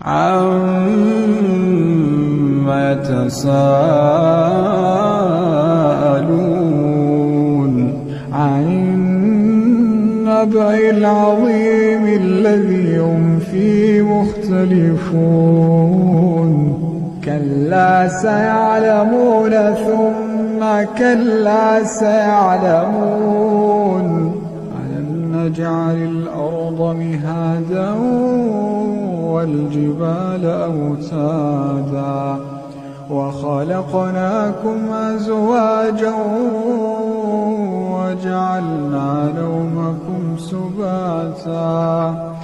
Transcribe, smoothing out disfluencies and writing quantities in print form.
عَمَّ يَتَسَاءَلُونَ عَنِ النَّبَإِ الْعَظِيمِ الَّذِي هُمْ فِيهِ مُخْتَلِفُونَ كَلَّا سَيَعْلَمُونَ ثُمَّ كَلَّا سَيَعْلَمُونَ أَلَمْ نَجْعَلِ الْأَرْضَ مِهَادًا وَالْجِبَالَ أَوْتَادًا وَخَلَقْنَاكُمْ أَزْوَاجًا وَجَعَلْنَا نَوْمَكُمْ سُبَاتًا